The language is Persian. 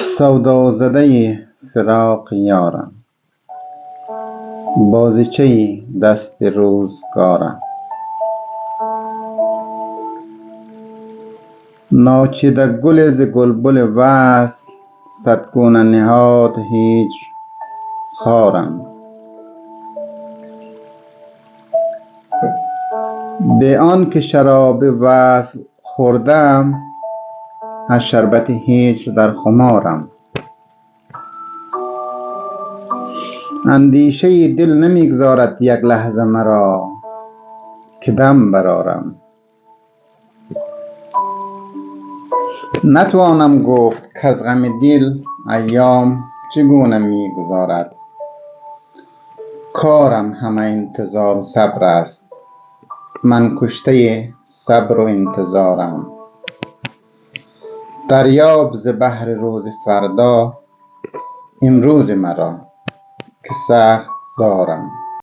سودا زده فراق یارم، بازیچه دست روزگارم. ناچیده گل ز گلبن وصل، صد گونه نهاد هجر خارم. به آن که شراب وصل خوردم، از شربت هجر در خمارم. اندیشه دل نمیگذارد یک لحظه مرا، که دم برآرم. نتوانم گفت کز غم دل ایام چگونه میگذارد. کارم همه انتظار و صبر است، من کشته صبر و انتظارم. دریاب ز بحر روز فردا، امروز مرا که سخت زارم.